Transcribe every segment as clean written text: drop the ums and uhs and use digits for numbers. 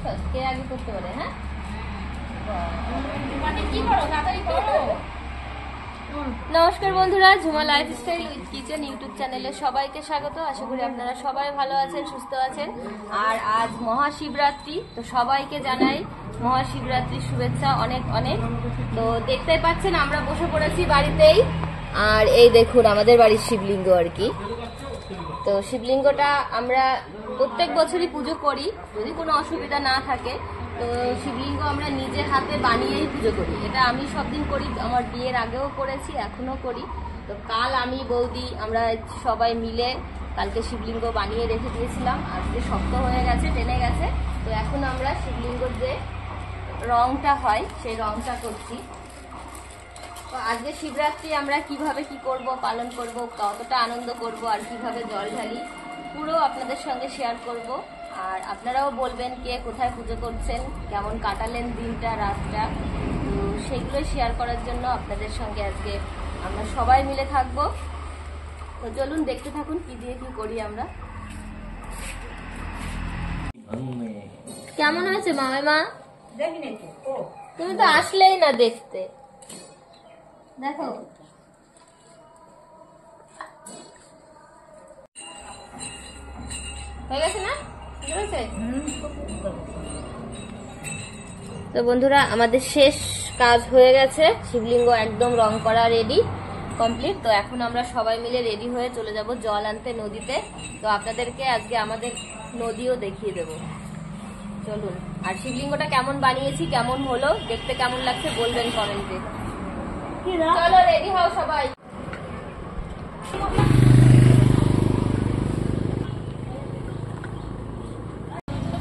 দেখছস কে আগে করতে পারে। হ্যাঁ কি করো তাড়াতাড়ি করো। নমস্কার বন্ধুরা, Jhuma lifestyle with kitchen YouTube চ্যানেলে সবাইকে স্বাগত। আশা করি আপনারা সবাই ভালো আছেন, সুস্থ আছেন। আর আজ মহাশিবরাত্রি, তো সবাইকে জানাই মহাশিবরাত্রির শুভেচ্ছা অনেক অনেক। তো দেখতেই পাচ্ছেন আমরা বসে পড়েছি বাড়িতেই, আর এই দেখুন আমাদের বাড়ির শিবলিঙ্গ আর কি। তো শিবলিঙ্গটা আমরা প্রত্যেক বছরই পুজো করি, যদি কোনো অসুবিধা না থাকে। তো শিবলিঙ্গ আমরা নিজের হাতে বানিয়েই পুজো করি। এটা আমি সব দিন করি, আমার বিয়ের আগেও করেছি, এখনো করি। তো কাল আমি বৌদি আমরা সবাই মিলে কালকে শিবলিঙ্গ বানিয়ে রেখে দিয়েছিলাম। আজকে শক্ত হয়ে গেছে, টেনে গেছে। তো এখন আমরা শিবলিঙ্গর যে রংটা হয় সেই রংটা করছি। তো আজকে শিবরাত্রি আমরা কিভাবে কি করব, পালন করব, কতটা আনন্দ করব আর কিভাবে জল ঢালি পুরো আপনাদের সঙ্গে শেয়ার করব। আর আপনারাও বলবেন কে কোথায় পুজো করছেন, কেমন কাটালেন দিনটা রাতটা। তো সেগুলোই শেয়ার করার জন্য আপনাদের সঙ্গে আজকে আমরা সবাই মিলে থাকবো। তো চলুন দেখতে থাকুন কি দিয়ে কি করি আমরা। কেমন হয়েছে মামা? তুমি তো আসলেই না দেখতে। দেখো হয়ে গেছে না? তো বন্ধুরা আমাদের শেষ কাজ হয়ে গেছে, শিবলিঙ্গ একদম রং করা রেডি কমপ্লিট। তো এখন আমরা সবাই মিলে রেডি হয়ে চলে যাব জল আনতে নদীতে। তো আপনাদেরকে আজকে আমাদের নদীও দেখিয়ে দেব, চলুন। আর শিবলিঙ্গটা কেমন বানিয়েছি, কেমন হলো, দেখতে কেমন লাগছে বলবেন কমেন্টে। চলো রেডি হও সবাই।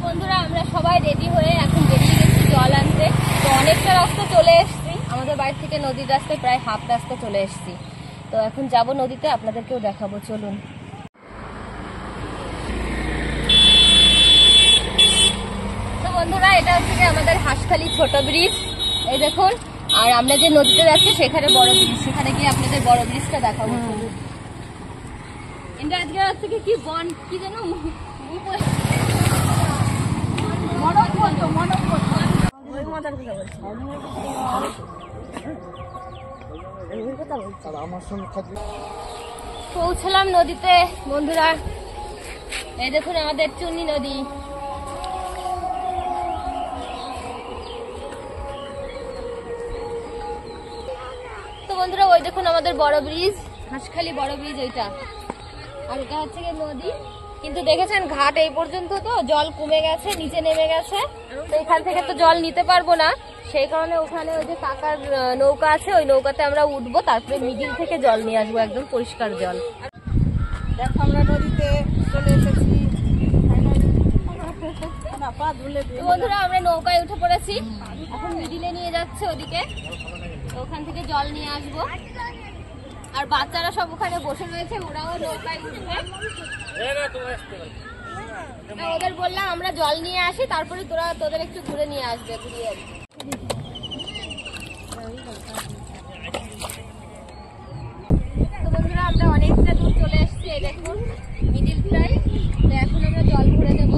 বন্ধুরা আমরা সবাই রেডি হয়ে এখন বেরিয়ে গেছি জল আনতে। তো অনেকটা রাস্তা চলে এসেছি, আমাদের বাড়ি থেকে নদীর রাস্তায় প্রায় হাফ রাস্তা চলে এসেছি। তো এখন যাব নদীতে, আপনাদেরকেও দেখাবো, চলুন। তো বন্ধুরা এটা হচ্ছে আমাদের হাঁসখালি ছোট ব্রিজ, এই দেখুন। আর আমরা যে নদীতে যাচ্ছি সেখানে বড় ব্রিজ, সেখানে গিয়ে আপনাদের বড় ব্রিজটা দেখাবো। কিন্তু আজকে হচ্ছে কি বন কি যেন পৌঁছলাম নদীতে বন্ধুরা। এই দেখুন আমাদের চুন্নি নদী। তো বন্ধুরা ওই দেখুন আমাদের বড় ব্রিজ, হাঁসখালি বড় ব্রিজ ওইটা। আর এটা হচ্ছে গিয়ে নদী। কিন্তু দেখেছেন ঘাট এই পর্যন্ত, তো জল কমে গেছে, নিচে নেমে গেছে। তো এখান থেকে তো জল নিতে পারবো না, সেই কারণে ওখানে ওই যে কাকার নৌকা আছে, ওই নৌকাতে আমরা উঠবো, তারপরে মিডিল থেকে জল নিয়ে আসবো, একদম পরিষ্কার জল। দেখো আমরা নদীতে চলে এসেছি। বন্ধুরা আমরা নৌকায় উঠে পড়েছি, এখন মিডিলে নিয়ে যাচ্ছে ওদিকে। ওখান থেকে জল নিয়ে আসবো। আর বাচ্চারা সব ওখানে বসে রয়েছে, ওরাও নৌকায় উঠবে। ওদের বললাম আমরা জল নিয়ে আসি, তারপরে তোদের একটু ঘুরে নিয়ে আসবে, ঘুরিয়ে আসবে। তো বন্ধুরা আমরা অনেকটা দূর চলে এসেছি, এই দেখুন মিডিলটাই। তো এখন আমরা জল ভরে দেবো।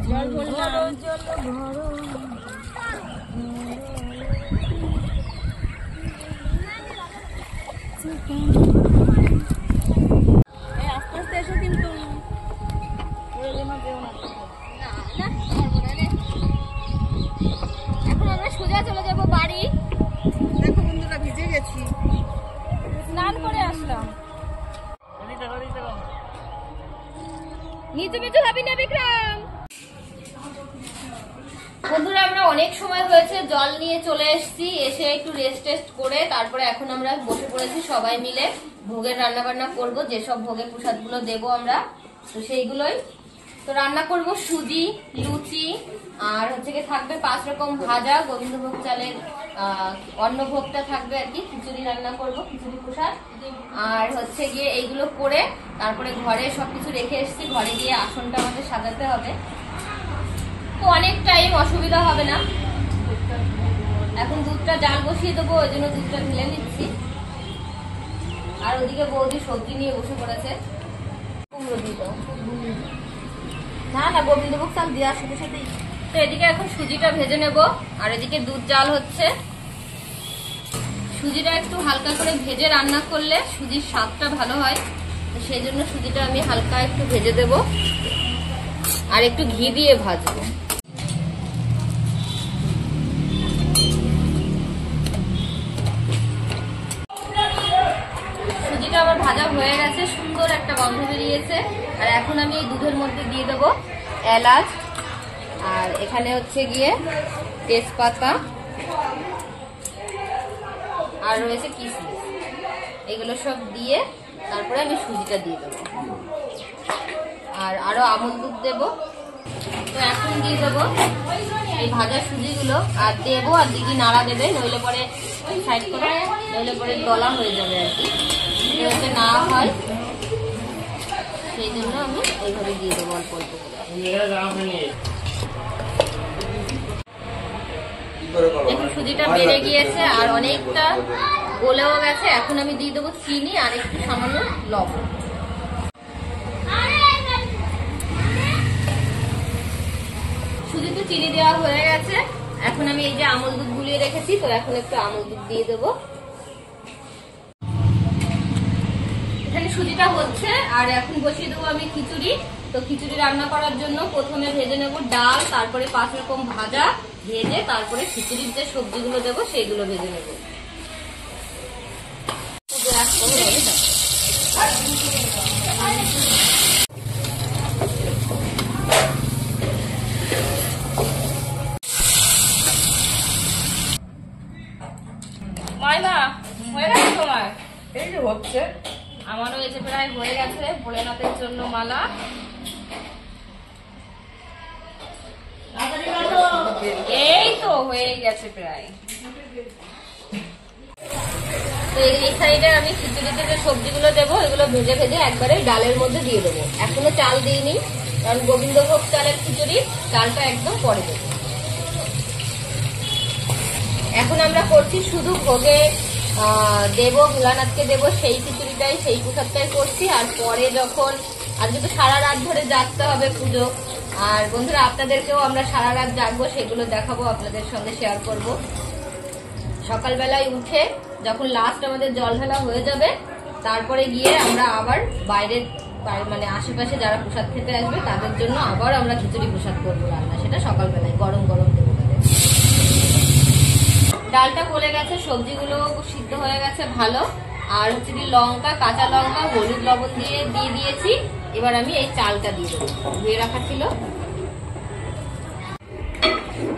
জল ভরলাম, আস্তে আস্তে এসো কিন্তু এখন আমরা সোজা চলে যাবো বাড়ি। দেখো বন্ধুরা ভিজে গেছি, স্নান করে আসলাম। নিচু নিচু ভাবি না বিক্রম। বন্ধুরা আমরা অনেক সময় হয়েছে জল নিয়ে চলে এসেছি, এসে একটু রেস্ট টেস্ট করে তারপরে এখন আমরা বসে পড়েছি সবাই মিলে ভোগের রান্না বান্না করবো, যেসব ভোগের প্রসাদ গুলো দেবো আমরা, তো সেইগুলোই। তো রান্না করব সুজি, লুচি, আর হচ্ছে গিয়ে থাকবে 5 রকম ভাজা, গোবিন্দভোগ চালের অন্নভোগটা থাকবে আর কি, খিচুড়ি রান্না করব, খিচুড়ি প্রসাদ। আর হচ্ছে গিয়ে এইগুলো করে তারপরে ঘরে সবকিছু রেখে এসেছি, ঘরে গিয়ে আসনটা আমাদের সাজাতে হবে। তো অনেক টাইম, অসুবিধা হবে না। এখন দুধটা জাল বসিয়ে দেবো, ওই জন্য দুধটা ঢেলে নিচ্ছি। আর ওদিকে বৌদি সবজি নিয়ে বসে পড়েছে। কুমড়ো দিয়ে দাও। না না, গোবিন্দভোগ চাল দেওয়ার সাথে সাথেই। তো এদিকে এখন সুজিটা ভেজে নেব, আর এদিকে দুধ জাল হচ্ছে। সুজিটা একটু হালকা করে ভেজে রান্না করলে সুজির স্বাদটা ভালো হয়, তো সেই জন্য সুজিটা আমি হালকা একটু ভেজে দেব, আর একটু ঘি দিয়ে ভাজবো। সুজিটা আবার ভাজা হয়ে গেছে, সুন্দর একটা গন্ধ বেরিয়েছে। আর এখন আমি এই দুধের মধ্যে দিয়ে দেবো এলাচ, আর এখানে হচ্ছে গিয়ে তেজপাতা, আর রয়েছে কিশমিশ। এগুলো সব দিয়ে তারপরে আমি সুজিটা দিয়ে দেবো, আর আরো আমল দুধ দেবো। তো এখন দিয়ে দেবো এই ভাজা সুজিগুলো, আর দেবো, আর দিদি নাড়া দেবে, নইলে পরে সাইড করে, নইলে পরে দলা হয়ে যাবে আর কি, যাতে না হয় সেই জন্য আমি এইভাবে দিয়ে দেবো অল্প অল্প করে। এখন সুজিটা বেড়ে গিয়েছে আর অনেকটা গলেও গেছে। এখন আমি দিয়ে দেবো চিনি আর একটু সামান্য লবণ। সুজিতে চিনি দেওয়া হয়ে গেছে। এখন আমি এই যে আমল দুধ গুলিয়ে রেখেছি, তো এখন একটু আমল দুধ দিয়ে দেবো। এখানে সুজিটা হচ্ছে, আর এখন বসিয়ে দেবো আমি খিচুড়ি। তো খিচুড়ি রান্না করার জন্য প্রথমে ভেজে নেব ডাল, তারপরে 5 রকম ভাজা ভেজে তারপরে খিচুড়ির যে সবজিগুলো দেবো সেইগুলো ভেজে নেব। মাইমা হয়ে গেছে তোমার? এই যে হচ্ছে, আমারও এই যে প্রায় হয়ে গেছে ভোলেনাথের জন্য মালা। এই তো হয়ে গেছে প্রায়। তো এই সাইডে আমি খিচুড়িতে যে সবজিগুলো দেবো এগুলো ভেজে ভেজে একবারে ডালের মধ্যে দিয়ে দেবো। এখনো চাল দিইনি, কারণ গোবিন্দভোগ চালের খিচুড়ি, চালটা একদম পরে দেবো। এখন আমরা করছি শুধু ভোগে দেবো, ভোলানাথকে দেবো সেই খিচুড়িটাই, সেই প্রসাদটাই করছি। আর পরে যখন, আজকে তো সারা রাত ধরে জাগতে হবে পুজো, আর বন্ধুরা আপনাদেরকেও আমরা সারা রাত জাগবো, সেগুলো দেখাবো, আপনাদের সঙ্গে শেয়ার করব। সকালবেলায় উঠে যখন লাস্ট আমাদের জল ঢালা হয়ে যাবে, তারপরে গিয়ে আমরা আবার বাইরের মানে আশেপাশে যারা প্রসাদ খেতে আসবে তাদের জন্য আবার আমরা খিচুড়ি প্রসাদ করবো রান্না, সেটা সকালবেলায় গরম গরম দেবো। ডালটা গলে গেছে, সবজিগুলো সিদ্ধ হয়ে গেছে ভালো, আর হচ্ছে কি লঙ্কা, কাঁচা লঙ্কা, হলুদ, লবণ দিয়ে দিয়েছি। এবার আমি এই চালটা দিয়ে দেবো, ধুয়ে রাখা ছিল।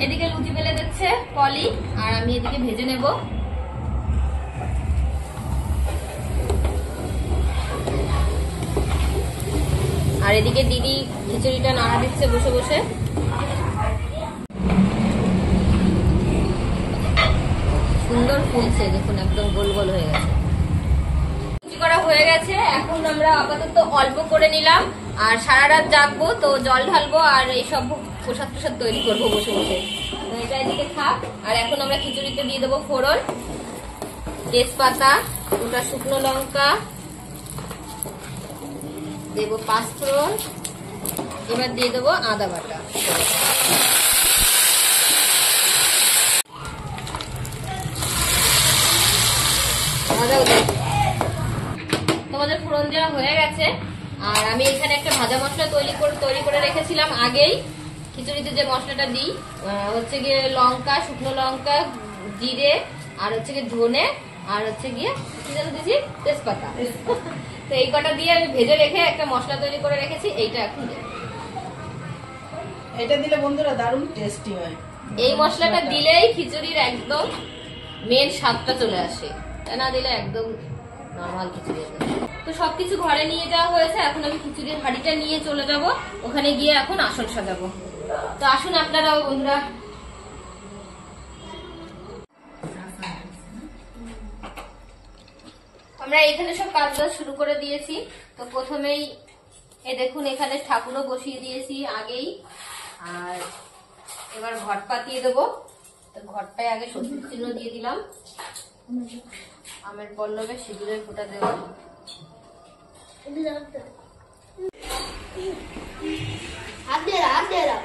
এদিকে লুচি বেলে দিচ্ছে পলি, আর আমি এদিকে ভেজে নেব। আর এদিকে দিদি খিচুড়িটা নাড়া দিচ্ছে বসে বসে। সুন্দর ফুলছে, দেখুন একদম গোল গোল হয়ে গেছে। লুচি করা হয়ে গেছে। এখন আমরা আপাতত অল্প করে নিলাম, আর সারা রাত জাগবো, তো জল ঢালবো আর এইসব প্রসাদ প্রসাদ তৈরি করবো বসে বসে। তো এটা এদিকে থাক। আর এখন আমরা খিচুড়িতে দিয়ে দেবো ফোড়ন, তেজপাতা, গোটা শুকনো লঙ্কা দেবো, 5 ফোড়ন। এবার দিয়ে দেবো আদা বাটা। তোমাদের ফোড়ন দেওয়া হয়ে গেছে। আর আমি এখানে একটা ভাজা মশলা তৈরি করে রেখেছিলাম আগেই। খিচুড়িতে যে মশলাটা দিই হচ্ছে গিয়ে লঙ্কা, শুকনো লঙ্কা, জিরে, আর হচ্ছে গিয়ে ধনে, আর হচ্ছে গিয়ে কি যেন দিয়েছি, তেজপাতা। তো এই কটা দিয়ে আমি ভেজে রেখে একটা মশলা তৈরি করে রেখেছি, এইটা এখন দেব। এটা দিলে বন্ধুরা দারুণ টেস্টি হয়। এই মশলাটা দিলেই খিচুড়ির একদম মেন স্বাদটা চলে আসে, তা না দিলে একদম নরমাল খিচুড়ি। তো সবকিছু ঘরে নিয়ে যাওয়া হয়েছে, এখন আমি খিচুড়ির হাঁড়িটা নিয়ে চলে যাব, ওখানে গিয়ে এখন আসন সাজাবো। তো আসুন আপনারাও বন্ধুরা। আমরা এখানে সব কাজ শুরু করে দিয়েছি। তো প্রথমেই দেখুন এখানে ঠাকুরও বসিয়ে দিয়েছি আগেই, আর এবার ঘট পাতিয়ে দেবো। তো ঘটটায় আগে স্বস্তিক চিহ্ন দিয়ে দিলাম। আমের পল্লবে সিঁদুরের ফোঁটা দেওয়া। হাত দিয়ে দাও, হাত দিয়ে দাও।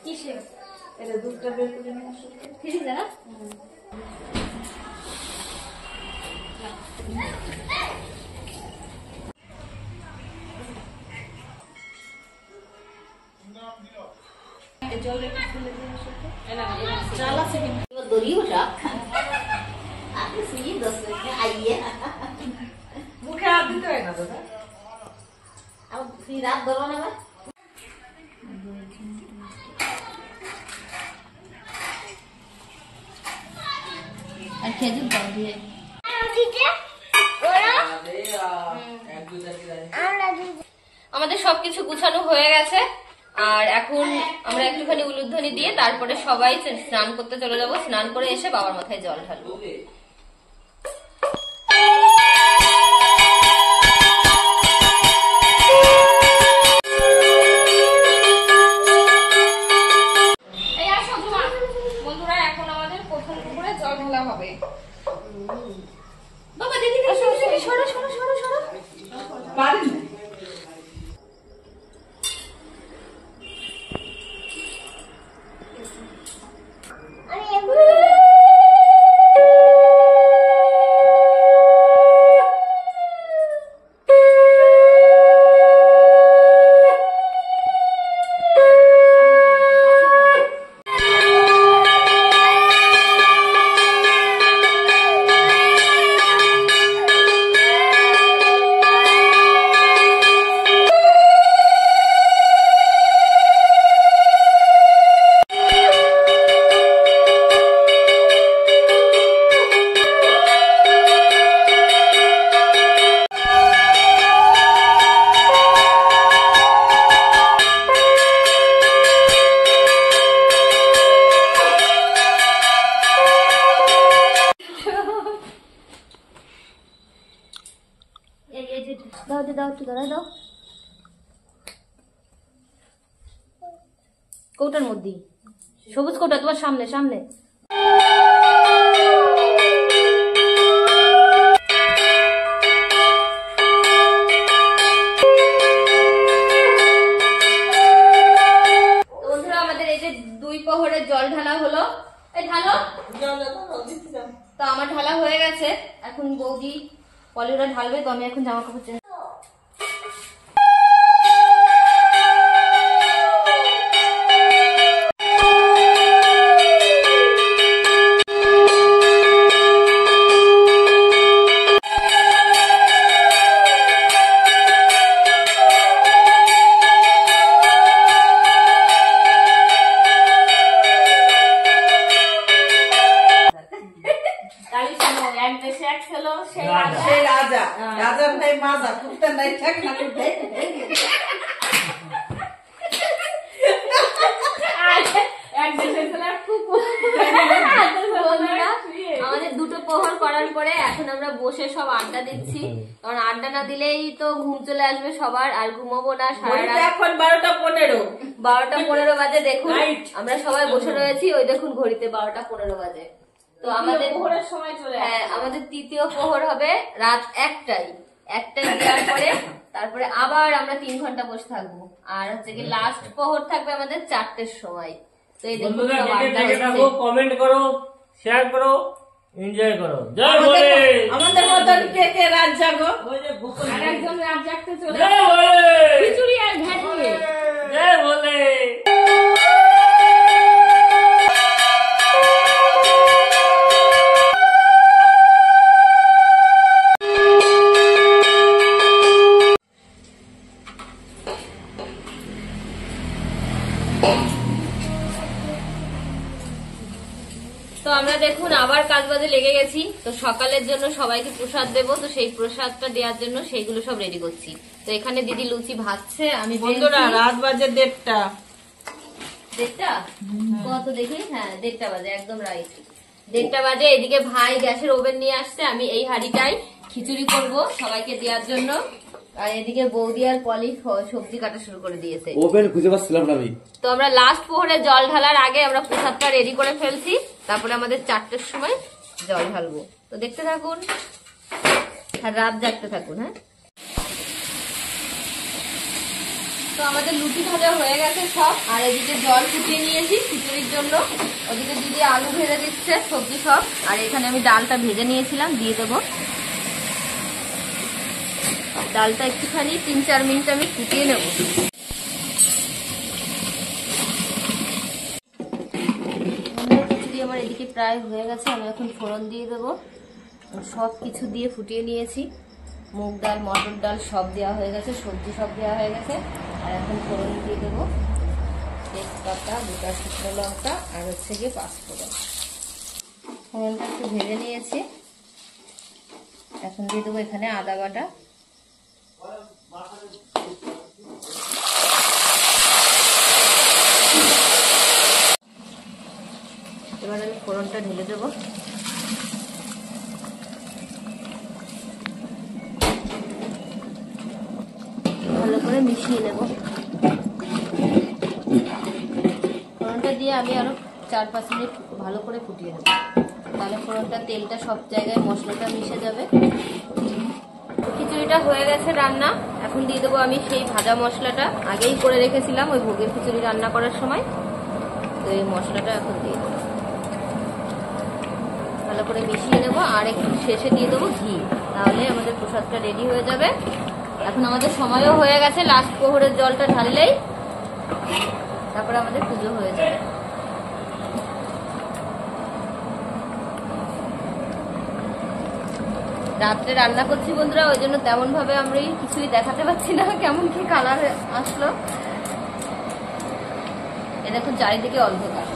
কিসে? এটা দুধটা বের করে নিয়ে আসো। ফ্রিজে না? জল একটু ফেলে দিয়ে আসো তো। চাল আছে কিন্তু। Iba duriu já. Aku sih dosanya ayah. মুখে হাত দিতে হয় না দাদা। Aku sih rat dulu nama. আর খেজুর দাও দিয়ে। আমাদের সবকিছু গুছানো হয়ে গেছে, আর এখন আমরা একটুখানি উলুধ্বনি দিয়ে তারপরে সবাই স্নান করতে চলে যাব। স্নান করে এসে বাবার মাথায় জল ঢালবো। এই আসো জুমা। বন্ধুরা, এখন আমাদের প্রথম পুকুরে জল ঢালা হবে। বাবা দিদি দিদি সরো সরো সরো সরো। পারেন না। দাও দাও একটু দাঁড়া দাও। কৌটার মধ্যে সবুজ কৌটা, তোমার সামনে সামনে। বন্ধুরা, আমাদের এই যে 2 প্রহরের জল ঢালা হলো। এই ঢালো। তো আমার ঢালা হয়ে গেছে। এখন বৌদি পলিওরা ঢালবে, তো আমি এখন জামা কাপড় চেঞ্জ। সেই রাজা, রাজার নাই মাজা, কুত্তার নাই ঠেক না কুত্তে। আমাদের 2টো প্রহর করার পরে এখন আমরা বসে সব আড্ডা দিচ্ছি, কারণ আড্ডা না দিলেই তো ঘুম চলে আসবে সবার, আর ঘুমাবো না সারা রাত। এখন 12:15। 12:15 বাজে। দেখুন আমরা সবাই বসে রয়েছি, ওই দেখুন ঘড়িতে 12:15 বাজে। তো আমাদের প্রহরের সময় চলে আসে। হ্যাঁ, আমাদের 3য় প্রহর হবে রাত 1টায় দেওয়ার পরে, তারপরে আবার আমরা 3 ঘন্টা বসে থাকবো। আর হচ্ছে কি লাস্ট প্রহর থাকবে আমাদের 4টের সময়। তো এই দেখুন বন্ধুরা, সব আড্ডা দেখে থাকো, হচ্ছে। কমেন্ট করো, শেয়ার করো, এনজয় করো। জয় বলে, আমাদের মতন কে কে রাত জাগো? আরেকজন রাত জাগতে চলে জয় বলে, খিচুড়ি আর ঘ্যাট নিয়ে। জয় বলে। তো আমরা দেখুন আবার কাজবাজে লেগে গেছি। তো সকালের জন্য সবাইকে প্রসাদ দেবো, তো সেই প্রসাদটা দেওয়ার জন্য সেইগুলো সব রেডি করছি। তো এখানে দিদি লুচি ভাজছে, আমি বন্ধুরা রাত বাজে 1:30। 1:30 কত দেখি? হ্যাঁ 1:30 বাজে, একদম রাইট। 1:30 বাজে। এদিকে ভাই গ্যাসের ওভেন নিয়ে আসছে, আমি এই হাঁড়িটাই খিচুড়ি করব সবাইকে দেওয়ার জন্য। আর এদিকে বৌদি আর পলি সবজি কাটা শুরু করে দিয়েছে। ওভেন খুঁজে পাচ্ছিলাম না আমি। তো আমরা লাস্ট প্রহরে জল ঢালার আগে আমরা প্রসাদটা রেডি করে ফেলছি, তারপরে আমাদের 4টের সময় জল ঢালবো। তো দেখতে থাকুন আর রাত জাগতে থাকুন। হ্যাঁ, তো আমাদের লুচি ভাজা হয়ে গেছে সব, আর এদিকে জল ফুটিয়ে নিয়েছি খিচুড়ির জন্য। ওদিকে দিদি আলু ভেজে দিচ্ছে, সবজি সব। আর এখানে আমি ডালটা ভেজে নিয়েছিলাম, দিয়ে দেবো। ডালটা একটুখানি 3-4 মিনিট আমি ফুটিয়ে নেব। খিচুড়ি আমার এদিকে প্রায় হয়ে গেছে, আমি এখন ফোড়ন দিয়ে দেবো। সব কিছু দিয়ে ফুটিয়ে নিয়েছি, মুগ ডাল, মটর ডাল সব দেওয়া হয়ে গেছে, সবজি সব দেওয়া হয়ে গেছে। আর এখন ফোড়ন দিয়ে দেবো তেজপাতা, গোটা শুকনো লঙ্কা আর হচ্ছে গিয়ে পাঁচফোড়ন। ফোড়নটা একটু ভেজে নিয়েছি, এখন দিয়ে দেবো এখানে আদা বাটা। এবার আমি ফোড়নটা ঢেলে দেবো। ভালো করে মিশিয়ে নেব। ফোড়নটা দিয়ে আমি আরো 4-5 মিনিট ভালো করে ফুটিয়ে নেব, তাহলে ফোড়নটা তেলটা সব জায়গায় মশলাটা মিশে যাবে। খিচুড়িটা হয়ে গেছে রান্না, এখন দিয়ে দেবো আমি সেই ভাজা মশলাটা আগেই করে রেখেছিলাম ওই ভোগের খিচুড়ি রান্না করার সময়। তো এই মশলাটা এখন দিয়ে দেবো, ভালো করে মিশিয়ে নেবো। আর একটু শেষে দিয়ে দেবো ঘি, তাহলে আমাদের প্রসাদটা রেডি হয়ে যাবে। এখন আমাদের সময়ও হয়ে গেছে, লাস্ট প্রহরের জলটা ঢাললেই তারপরে আমাদের পুজো হয়ে যাবে। রাত্রে রান্না করছি বন্ধুরা, ওই জন্য তেমন ভাবে আমি কিছুই দেখাতে পারছি না, কেমন কি কালার আসলো। এ দেখুন চারিদিকে অন্ধকার।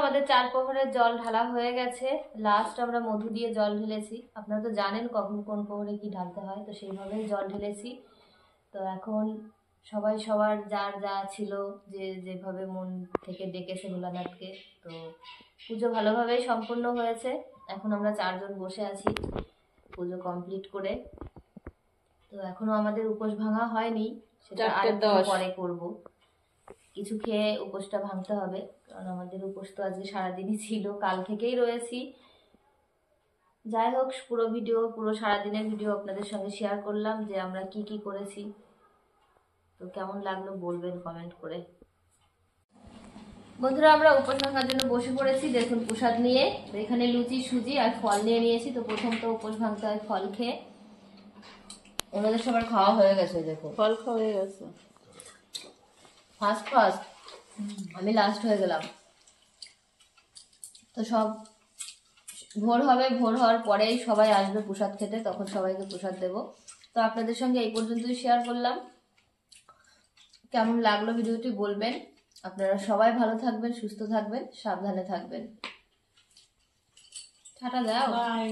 আমাদের 4 প্রহরের জল ঢালা হয়ে গেছে, লাস্ট আমরা মধু দিয়ে জল ঢেলেছি। আপনারা তো জানেন কখন কোন প্রহরে কি ঢালতে হয়, তো সেইভাবেই জল ঢেলেছি। তো এখন সবাই সবার যার যা ছিল, যে যেভাবে মন থেকে ডেকেছে ভোলানাথকে, তো পুজো ভালোভাবেই সম্পূর্ণ হয়েছে। এখন আমরা 4 জন বসে আছি পুজো কমপ্লিট করে। তো এখনো আমাদের উপোস ভাঙা হয়নি, সেটা আরেকটু পরে করব। কিছু খেয়ে উপোসটা ভাঙতে হবে, কারণ আমাদের উপোস তো আজকে সারাদিনই ছিল, কাল থেকেই রয়েছি। যাই হোক, পুরো সারাদিনের ভিডিও আপনাদের সঙ্গে শেয়ার করলাম, যে আমরা কি কি করেছি। তো কেমন লাগলো বলবেন কমেন্ট করে। বন্ধুরা, আমরা উপোস ভাঙার জন্য বসে পড়েছি। দেখুন প্রসাদ নিয়ে, এখানে লুচি, সুজি আর ফল নিয়ে নিয়েছি। তো প্রথম তো উপোস ভাঙতে হয় ফল খেয়ে। ওনাদের সবার খাওয়া হয়ে গেছে, দেখুন ফল খাওয়া হয়ে গেছে। ফার্স্ট আমি লাস্ট হয়ে গেলাম। তো সব ভোর হবে, ভোর হওয়ার পরেই সবাই আসবে প্রসাদ খেতে, তখন সবাইকে প্রসাদ দেব। তো আপনাদের সঙ্গে এই পর্যন্তই শেয়ার করলাম। কেমন লাগলো ভিডিওটি বলবেন। আপনারা সবাই ভালো থাকবেন, সুস্থ থাকবেন, সাবধানে থাকবেন। টাটা দাও। বাই।